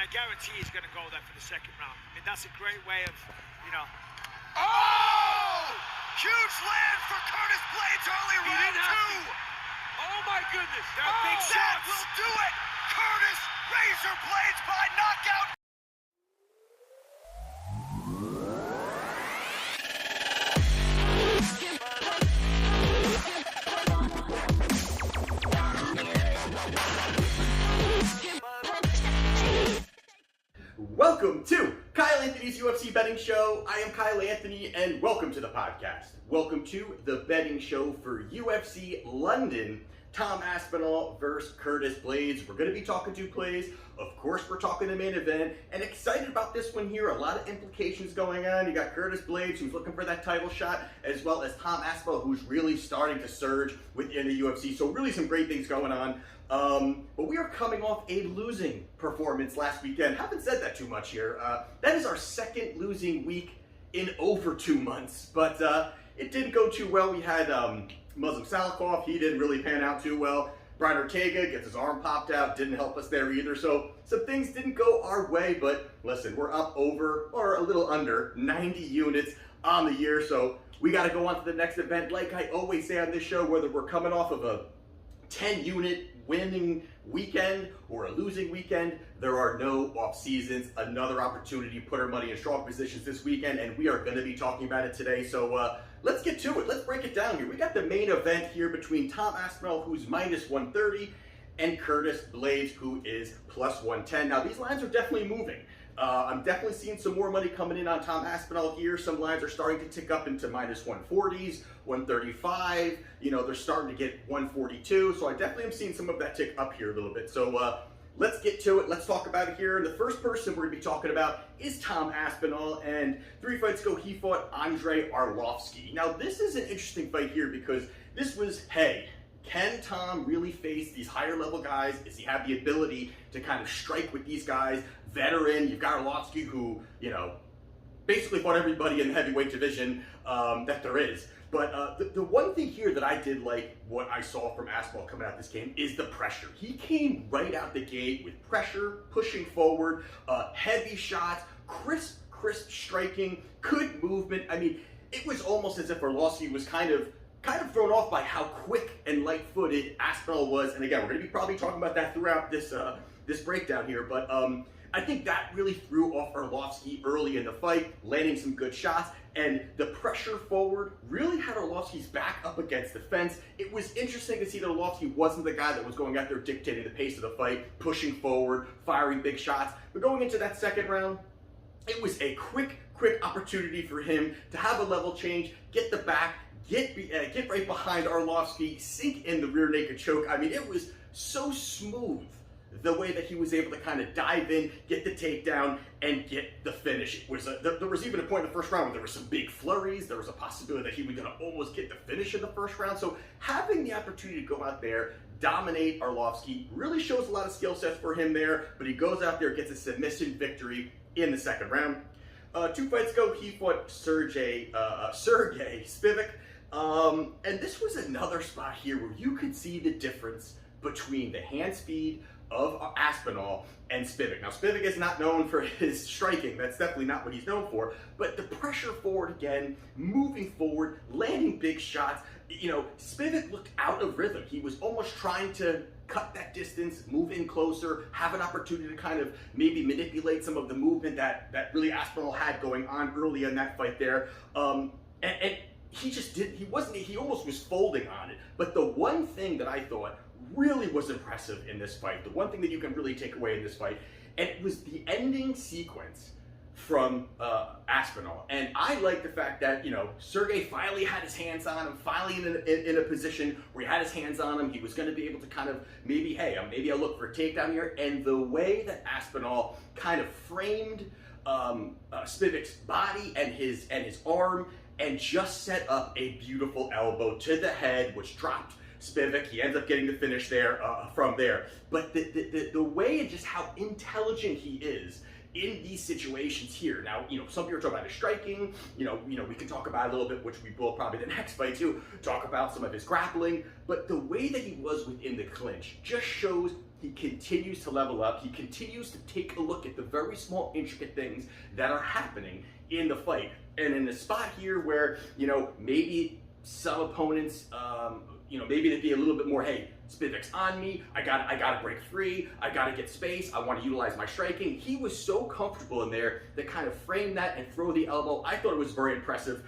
I guarantee he's going to go there for the second round. I mean, that's a great way of, Oh! Huge land for Curtis Blaydes early round two. Oh, my goodness. They're big shots. That will do it. Curtis Razor Blaydes by knockout. Welcome to Kyle Anthony's UFC Betting Show. I am Kyle Anthony, and welcome to the podcast. Welcome to the betting show for UFC London. Tom Aspinall versus Curtis Blaydes. We're going to be talking two plays. Of course, we're talking the main event, and excited about this one here. A lot of implications going on. You got Curtis Blaydes, who's looking for that title shot, as well as Tom Aspinall, who's really starting to surge within the UFC. So really some great things going on. But we are coming off a losing performance last weekend. Haven't said that too much here. That is our second losing week in over 2 months, but it didn't go too well. We had Muslim Salikoff. He didn't really pan out too well. Brian Ortega gets his arm popped out. Didn't help us there either. So some things didn't go our way, but listen, we're up over, or a little under, 90 units on the year. So we got to go on to the next event. Like I always say on this show, whether we're coming off of a 10-unit winning weekend or a losing weekend, there are no off seasons. Another opportunity to put our money in strong positions this weekend, and we are going to be talking about it today. So let's get to it. Let's break it down here. We got the main event here between Tom Aspinall, who's minus 130, and Curtis Blaydes, who is plus 110. Now, these lines are definitely moving. I'm definitely seeing some more money coming in on Tom Aspinall here. Some lines are starting to tick up into minus 140s, 135. You know, they're starting to get 142. So I definitely am seeing some of that tick up here a little bit. So let's get to it. Let's talk about it here. And the first person we're going to be talking about is Tom Aspinall. And 3 fights ago, he fought Andrei Arlovski. Now, this is an interesting fight here because this was, hey, can Tom really face these higher level guys? Does he have the ability to kind of strike with these guys? Veteran, you've got Arlovski, who, you know, basically fought everybody in the heavyweight division that there is. But the one thing here that I did like what I saw from Aspinall coming out this game is the pressure. He came right out the gate with pressure, pushing forward, heavy shots, crisp striking, good movement. I mean, it was almost as if Arlovski was kind of thrown off by how quick and light-footed Aspinall was. And again, we're going to be probably talking about that throughout this this breakdown here. But I think that really threw off Arlovski early in the fight, landing some good shots. And the pressure forward really had Arlovski's back up against the fence. It was interesting to see that Arlovski wasn't the guy that was going out there dictating the pace of the fight, pushing forward, firing big shots. But going into that second round, it was a quick opportunity for him to have a level change, get the back, get right behind Arlovski, sink in the rear naked choke. I mean, it was so smooth the way that he was able to kind of dive in, get the takedown, and get the finish. It was there was even a point in the first round where there were some big flurries. There was a possibility that he was going to almost get the finish in the first round. So having the opportunity to go out there, dominate Arlovski, really shows a lot of skill sets for him there. But he goes out there, gets a submission victory in the second round. 2 fights ago, he fought Sergey Spivak. And this was another spot here where you could see the difference between the hand speed of Aspinall and Spivak. Now, Spivak is not known for his striking. That's definitely not what he's known for. But the pressure forward again, moving forward, landing big shots. You know, Spivak looked out of rhythm. He was almost trying to cut that distance, move in closer, have an opportunity to kind of maybe manipulate some of the movement that really Aspinall had going on early in that fight there. And he just didn't, he almost was folding on it. But the one thing that I thought really was impressive in this fight, the one thing that you can really take away in this fight, and it was the ending sequence from Aspinall. And I like the fact that, you know, Sergey finally had his hands on him, finally in a position where he had his hands on him. He was going to be able to kind of maybe I'll look for a takedown here. And the way that Aspinall kind of framed Spivak's body and his arm and just set up a beautiful elbow to the head, which dropped Spivak. He ends up getting the finish there from there. But the way and just how intelligent he is in these situations here. Now, you know, some people are talking about his striking. You know, we can talk about it a little bit, which we will probably the next fight too. Talk about some of his grappling. But the way that he was within the clinch just shows he continues to level up. He continues to take a look at the very small, intricate things that are happening in the fight. And in a spot here where, maybe some opponents, maybe they'd be a little bit more, hey, Spivak's on me, I gotta break free, I gotta get space, I want to utilize my striking. He was so comfortable in there to kind of frame that and throw the elbow. I thought it was very impressive.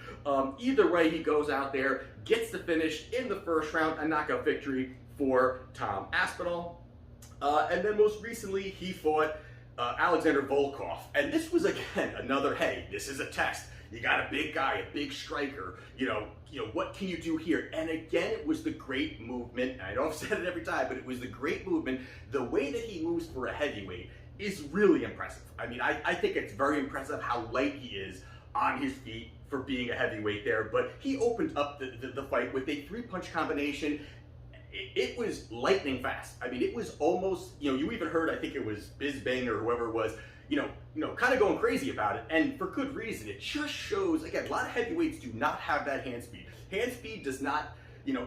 Either way, he goes out there, gets the finish in the first round, a knockout victory for Tom Aspinall. And then most recently, he fought Alexander Volkov. And this was, again, another, hey, this is a test. You got a big guy, a big striker, what can you do here? And again, it was the great movement. I know I've said it every time, but it was the great movement. The way that he moves for a heavyweight is really impressive. I mean, I think it's very impressive how light he is on his feet for being a heavyweight there. But he opened up the fight with a 3-punch combination. It was lightning fast. I mean, it was almost, you even heard, I think it was Bisbing or whoever it was, kind of going crazy about it, and for good reason. It just shows, again, a lot of heavyweights do not have that hand speed. Hand speed does not,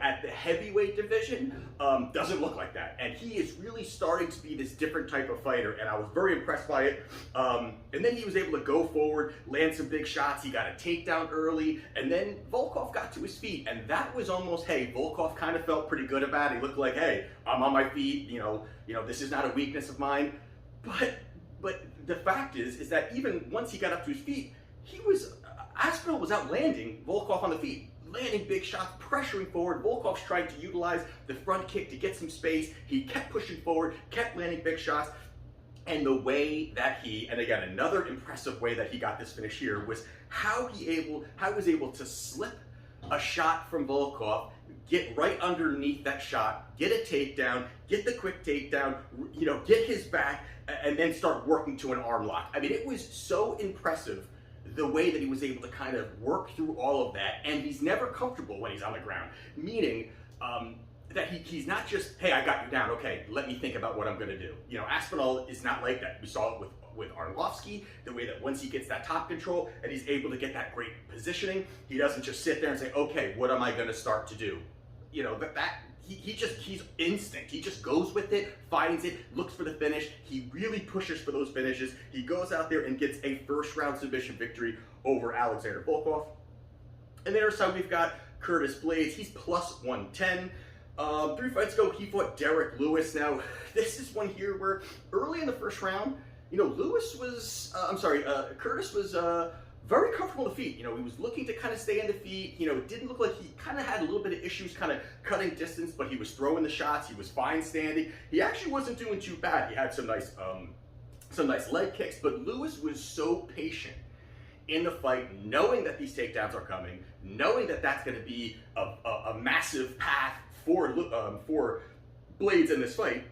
at the heavyweight division, doesn't look like that. And he is really starting to be this different type of fighter, and I was very impressed by it. And then he was able to go forward, land some big shots. He got a takedown early, and then Volkov got to his feet, and that was almost, hey, Volkov kind of felt pretty good about it. He looked like, hey, I'm on my feet, this is not a weakness of mine. But the fact is that even once he got up to his feet, Aspinall was out landing Volkov on the feet, landing big shots, pressuring forward. Volkov's trying to utilize the front kick to get some space. He kept pushing forward, kept landing big shots. And the way that and again, another impressive way that he got this finish here was how he was able to slip a shot from Volkov, get right underneath that shot, get a takedown, get the quick takedown, get his back, and then start working to an arm lock. I mean, it was so impressive the way that he was able to kind of work through all of that, and he's never comfortable when he's on the ground, meaning that he's not just, hey, I got you down, okay, let me think about what I'm going to do. Aspinall is not like that. We saw it with Arlovski, the way that once he gets that top control and he's able to get that great positioning, he doesn't just sit there and say, okay, what am I going to start to do? He's instinct. He just goes with it, finds it, looks for the finish. He really pushes for those finishes. He goes out there and gets a first-round submission victory over Alexander Volkov. And the other side, we've got Curtis Blaydes. He's plus 110. 3 fights ago, he fought Derek Lewis. Now, this is one here where early in the first round, Curtis was very comfortable on the feet. He was looking to kind of stay on the feet. It didn't look like he kind of had a little bit of issues kind of cutting distance, but he was throwing the shots. He was fine standing. He actually wasn't doing too bad. He had some nice leg kicks, but Lewis was so patient in the fight, knowing that these takedowns are coming, knowing that that's going to be a massive path for Blaydes in this fight.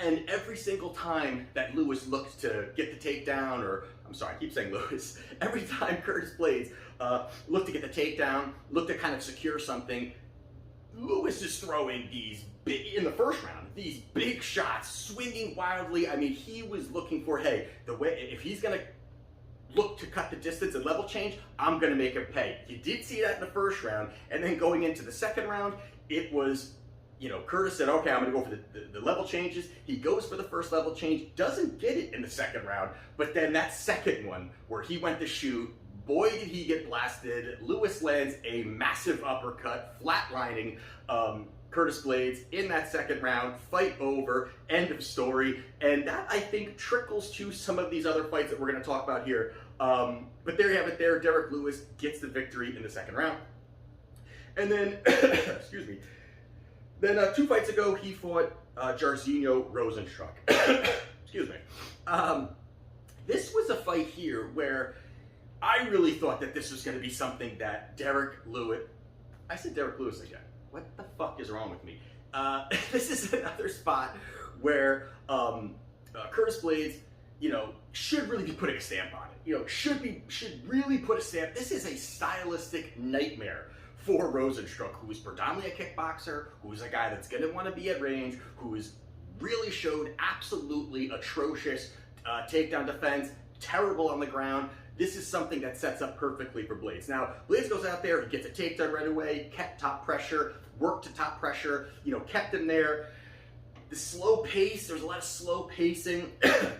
And every single time that Lewis looked to get the takedown, or I'm sorry, I keep saying Lewis, every time Curtis Blaydes looked to get the takedown, looked to kind of secure something, Lewis is throwing these big, in the first round, these big shots, swinging wildly. I mean, he was looking for, hey, if he's going to look to cut the distance and level change, I'm going to make him pay. You did see that in the first round, and then going into the second round, it was, Curtis said, okay, I'm going to go for the level changes. He goes for the first level change, doesn't get it in the second round, but then that second one where he went to shoot, boy, did he get blasted. Lewis lands a massive uppercut, flatlining Curtis Blaydes in that second round. Fight over, end of story. And that, I think, trickles to some of these other fights that we're going to talk about here. But there you have it there. Derek Lewis gets the victory in the second round. And then, excuse me, then 2 fights ago, he fought Jairzinho Rozenstruik. Excuse me. This was a fight here where I really thought that this was going to be something that Derek Lewis... I said Derek Lewis again. What the fuck is wrong with me? This is another spot where Curtis Blaydes, should really be putting a stamp on it. Should really put a stamp. This is a stylistic nightmare for Rozenstruik, who is predominantly a kickboxer, who's a guy that's going to want to be at range, who has really showed absolutely atrocious takedown defense, terrible on the ground. This is something that sets up perfectly for Blaydes. Now, Blaydes goes out there, he gets a takedown right away, kept top pressure, worked to top pressure, kept him there. the slow pace, there's a lot of slow pacing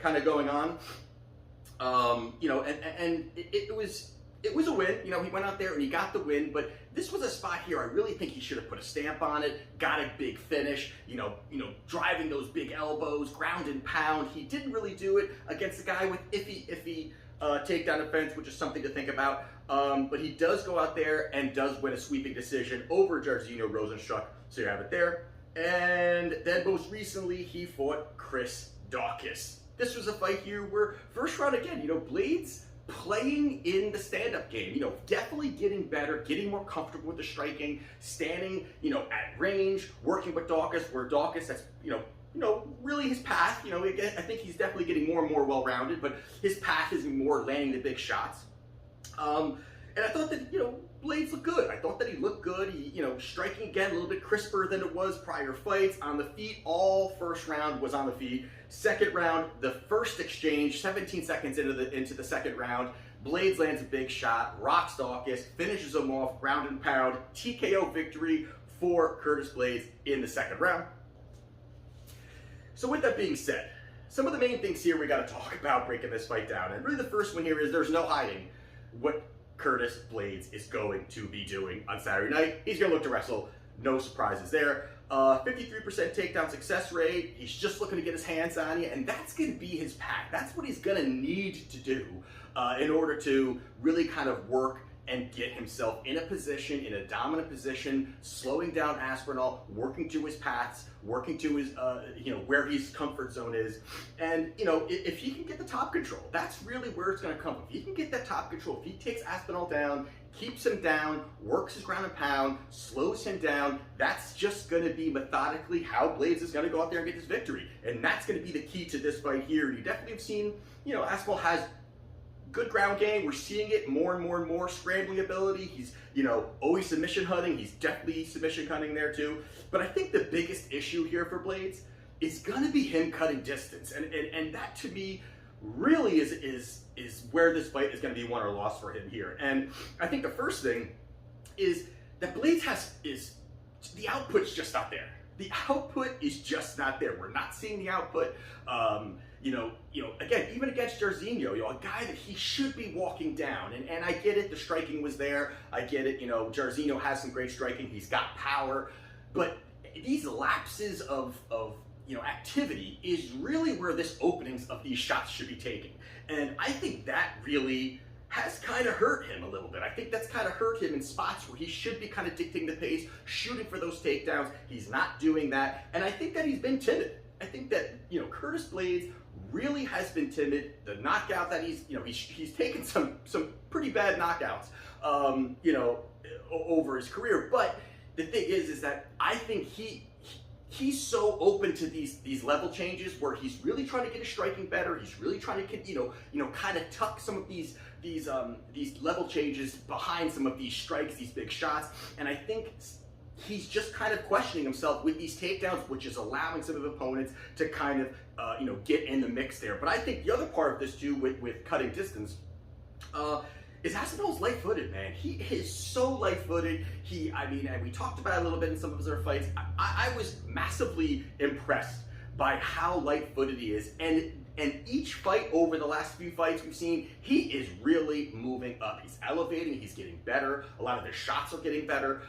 kind of going on. You know, and it was a win. You know, he went out there and he got the win, but this was a spot here I really think he should have put a stamp on it, got a big finish, you know, driving those big elbows, ground and pound. He didn't really do it against a guy with iffy takedown defense, which is something to think about. But he does go out there and does win a sweeping decision over Jairzinho Rozenstruik. So you have it there. And then most recently, he fought Chris Daukaus. This was a fight here where first round again, you know, Blaydes playing in the stand-up game, you know, definitely getting better, getting more comfortable with the striking, standing, you know, at range, working with Daukaus, where Daukaus, that's, you know, really his path. You know, I think he's definitely getting more and more well-rounded, but his path is more landing the big shots. And I thought that, you know, Blaydes looked good. I thought that he looked good. He, you know, striking again a little bit crisper than it was prior fights. On the feet, all first round was on the feet. Second round, the first exchange, 17 seconds into the second round, Blaydes lands a big shot, rocks Daukaus, finishes him off, ground and pound, TKO victory for Curtis Blaydes in the second round. So with that being said, some of the main things here we got to talk about breaking this fight down. And really the first one here is there's no hiding what Curtis Blaydes is going to be doing on Saturday night. He's going to look to wrestle. No surprises there. 53% takedown success rate. He's just looking to get his hands on you, and that's going to be his path. That's what he's going to need to do in order to really kind of work and get himself in a position, in a dominant position, slowing down Aspinall, working to his paths, working to his, you know, where his comfort zone is. And, you know, if he can get the top control, that's really where it's going to come from. If he can get that top control, if he takes Aspinall down, keeps him down, works his ground and pound, slows him down, that's just going to be methodically how Blaydes is going to go out there and get this victory. And that's going to be the key to this fight here. You definitely have seen, you know, Aspinall has good ground game. We're seeing it more and more and more. Scrambling ability. He's, you know, always submission hunting. He's definitely submission hunting there too. But I think the biggest issue here for Blaydes is going to be him cutting distance. And that to me really is where this fight is going to be won or lost for him here. And I think the first thing is that Blaydes is the output's just not there. The output is just not there. We're not seeing the output. You know, again, even against Jairzinho, you know, a guy that he should be walking down. And I get it, the striking was there. I get it, you know, Jairzinho has some great striking. He's got power. But these lapses of you know, activity is really where this openings of these shots should be taken. And I think that really has kind of hurt him a little bit. I think that's kind of hurt him in spots where he should be kind of dictating the pace, shooting for those takedowns. He's not doing that. And I think that he's been timid. I think that, you know, Curtis Blaydes really has been timid. The knockout that he's, you know, he's taken some pretty bad knockouts, you know, over his career. But the thing is that I think he's so open to these level changes where he's really trying to get his striking better. He's really trying to, you know, kind of tuck some of these level changes behind some of these strikes, these big shots. And I think he's just kind of questioning himself with these takedowns, which is allowing some of the opponents to kind of, you know, get in the mix there. But I think the other part of this too, with cutting distance, is Aspinall's light-footed, man. He is so light-footed. I mean, and we talked about it a little bit in some of his other fights. I was massively impressed by how light-footed he is. And each fight over the last few fights we've seen, he is really moving up. He's elevating, he's getting better. A lot of his shots are getting better.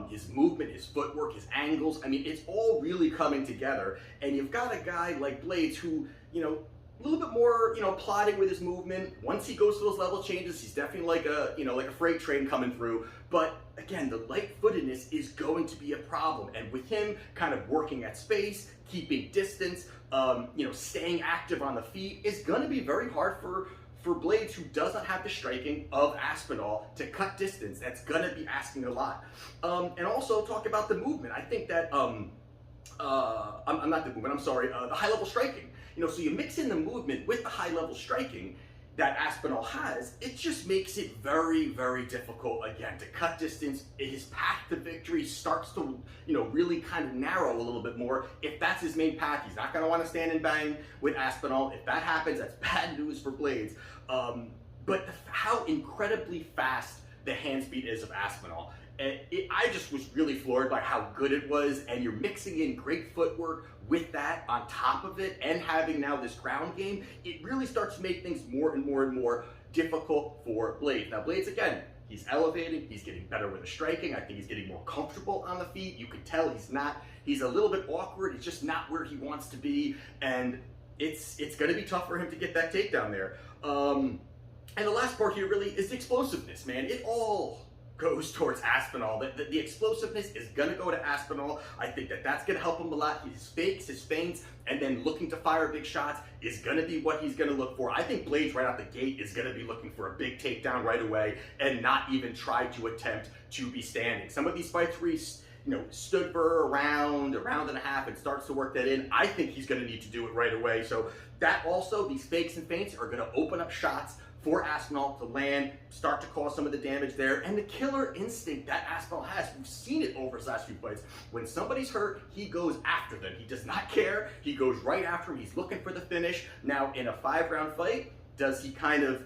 His movement, his footwork, his angles. I mean, it's all really coming together. And you've got a guy like Blaydes who, you know, a little bit more, you know, plodding with his movement. Once he goes to those level changes, he's definitely like a, you know, like a freight train coming through. But again, the light-footedness is going to be a problem. And with him kind of working at space, keeping distance, you know, staying active on the feet is going to be very hard for Blaydes, who does not have the striking of Aspinall, to cut distance. That's going to be asking a lot. And also talk about the movement. I think that, I'm not the movement, I'm sorry, the high-level striking. You know, so you mix in the movement with the high-level striking that Aspinall has, it just makes it very, very difficult, again, to cut distance. His path to victory starts to, you know, really kind of narrow a little bit more. If that's his main path, he's not going to want to stand and bang with Aspinall. If that happens, that's bad news for Blaydes. But how incredibly fast the hand speed is of Aspinall And I just was really floored by how good it was, and you're mixing in great footwork with that on top of it, and having now this ground game. It really starts to make things more and more and more difficult for Blaydes. Now Blaydes, again, he's elevating, he's getting better with the striking. I think he's getting more comfortable on the feet. You can tell he's a little bit awkward. It's just not where he wants to be, and it's going to be tough for him to get that takedown there. And the last part here really is the explosiveness, man. It all goes towards Aspinall. The explosiveness is going to go to Aspinall. I think that's going to help him a lot. His fakes, his feints, and then looking to fire big shots is going to be what he's going to look for. I think Blaydes right out the gate is going to be looking for a big takedown right away and not even try to attempt to be standing. Some of these fights where he's stood for a round and a half, and starts to work that in, I think he's going to need to do it right away. So that also, these fakes and feints are going to open up shots for Aspinall to land, start to cause some of the damage there. And the killer instinct that Aspinall has, we've seen it over his last few fights. When somebody's hurt, he goes after them. He does not care. He goes right after him. He's looking for the finish. Now, in a 5-round fight, does he kind of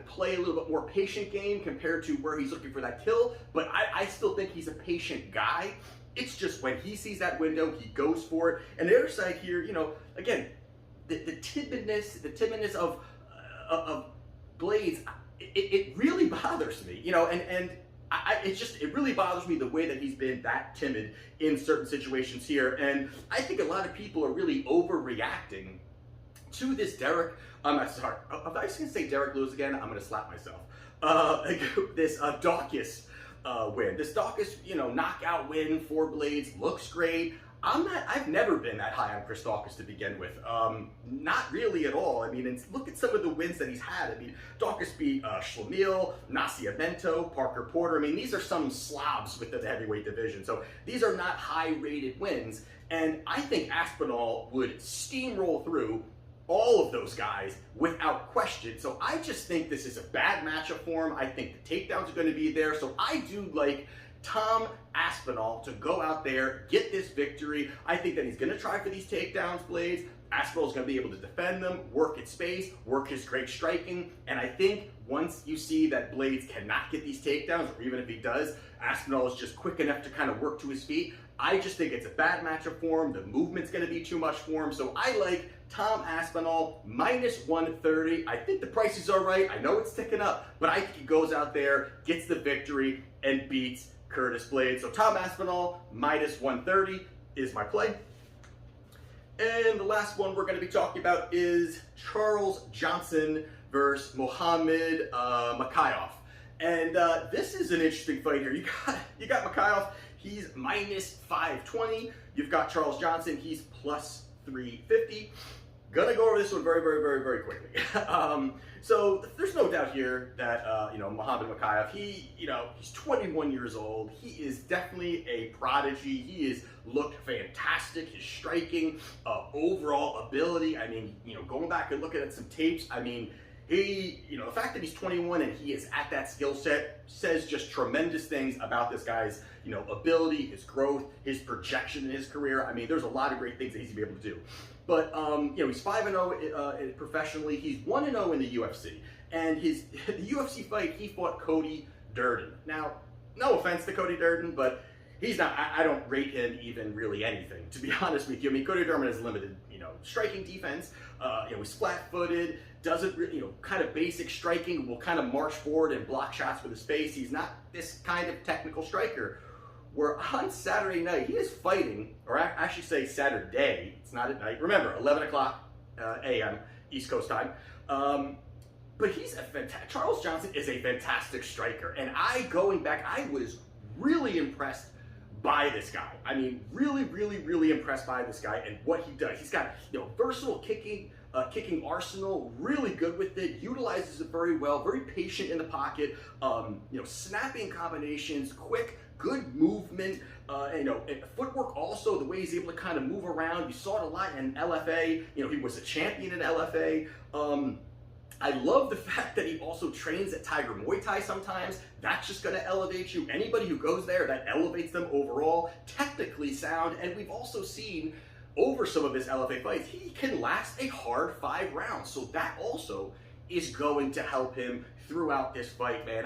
play a little bit more patient game compared to where he's looking for that kill? But I still think he's a patient guy. It's just when he sees that window, he goes for it. And the other side here, again, the timidness of Blaydes, it really bothers me, and it really bothers me the way that he's been that timid in certain situations here. And I think a lot of people are really overreacting to this Derek. I'm sorry, if I was going to say Derek Lewis again, I'm going to slap myself. This Daukaus win. This Daukaus, knockout win for Blaydes looks great. I've never been that high on Chris Daukaus to begin with. Not really at all. I mean, and look at some of the wins that he's had. I mean, Daukaus beat Schlemiel, Nascimento, Parker Porter. I mean, these are some slobs within the heavyweight division. So these are not high-rated wins. And I think Aspinall would steamroll through all of those guys without question. So I just think this is a bad matchup for him. I think the takedowns are going to be there. So I do like Tom Aspinall to go out there, get this victory. I think that he's going to try for these takedowns, Blaydes. Aspinall is going to be able to defend them, work at space, work his great striking. And I think once you see that Blaydes cannot get these takedowns, or even if he does, Aspinall is just quick enough to kind of work to his feet. I just think it's a bad matchup for him. The movement's going to be too much for him. So I like Tom Aspinall minus 130. I think the prices are right. I know it's ticking up, but I think he goes out there, gets the victory, and beats Curtis Blaydes. So Tom Aspinall minus 130 is my play. And the last one we're going to be talking about is Charles Johnson versus Muhammad Makaioff. And this is an interesting fight here. You got Makaioff. He's minus 520. You've got Charles Johnson. He's plus 350. Gonna go over this one very, very, very, very quickly. So there's no doubt here that Muhammad Makaioff, he's 21 years old. He is definitely a prodigy. He has looked fantastic. His striking, overall ability. I mean, going back and looking at some tapes, I mean, the fact that he's 21 and he is at that skill set says just tremendous things about this guy's, ability, his growth, his projection in his career. I mean, there's a lot of great things that he's going to be able to do. But, he's 5-0 professionally. He's 1-0 in the UFC. And the UFC fight, he fought Cody Durden. Now, no offense to Cody Durden, but he's not, I don't rate him even really anything, to be honest with you. I mean, Cody Durden has limited, striking defense. He's flat-footed, doesn't, kind of basic striking, will kind of march forward and block shots with his face. He's not this kind of technical striker. Where on Saturday night, he is fighting, or actually say Saturday, it's not at night. Remember, 11 o'clock a.m. East Coast time. But he's Charles Johnson is a fantastic striker. And going back, I was really impressed by this guy. I mean, really, really, really impressed by this guy and what he does. He's got, versatile kicking arsenal, really good with it, utilizes it very well, very patient in the pocket, snapping combinations, quick, good movement, and footwork also, the way he's able to kind of move around. You saw it a lot in LFA. He was a champion in LFA. I love the fact that he also trains at Tiger Muay Thai sometimes. That's just going to elevate you. Anybody who goes there, that elevates them overall. Technically sound, and we've also seen over some of his LFA fights, he can last a hard 5 rounds. So that also is going to help him throughout this fight, man.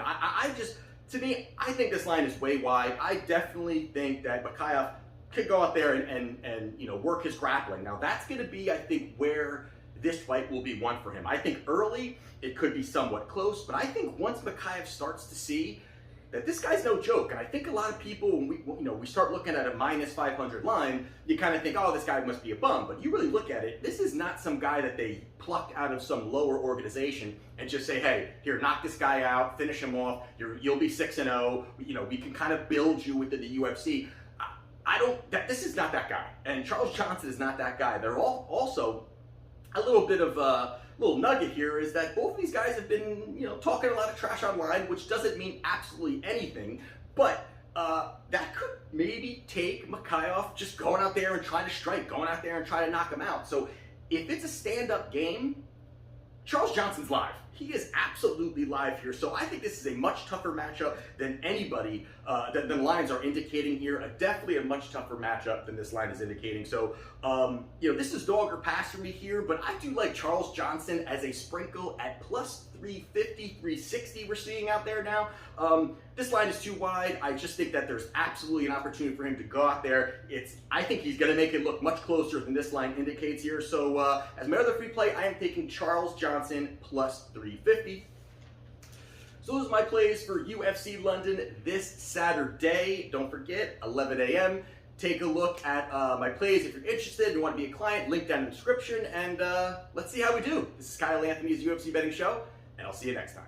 to me, I think this line is way wide. I definitely think that Makaioff could go out there and you know, work his grappling. Now that's going to be, I think, where this fight will be won for him. I think early it could be somewhat close, but I think once Makaioff starts to see that this guy's no joke, and I think a lot of people, when we start looking at a minus 500 line, you kind of think, oh, this guy must be a bum. But you really look at it, this is not some guy that they plucked out of some lower organization and just say, hey, here, knock this guy out, finish him off, you'll be 6-0. You know, we can kind of build you within the UFC. This is not that guy, and Charles Johnson is not that guy. They're all also a little bit of a little nugget here is that both of these guys have been, you know, talking a lot of trash online, which doesn't mean absolutely anything, but that could maybe take Makaioff just going out there and trying to strike, going out there and trying to knock him out. So if it's a stand-up game, Charles Johnson's live. He is absolutely live here. So I think this is a much tougher matchup than anybody, than lines are indicating here. Definitely a much tougher matchup than this line is indicating. So, you know, this is dog or pass for me here, but I do like Charles Johnson as a sprinkle at plus 350, 360 we're seeing out there now. This line is too wide. I just think that there's absolutely an opportunity for him to go out there. I think he's going to make it look much closer than this line indicates here. So as my other free play, I am taking Charles Johnson plus 350. So those are my plays for UFC London this Saturday. Don't forget, 11 a.m. Take a look at my plays if you're interested and want to be a client. Link down in the description, and let's see how we do. This is Kyle Anthony's UFC Betting Show, and I'll see you next time.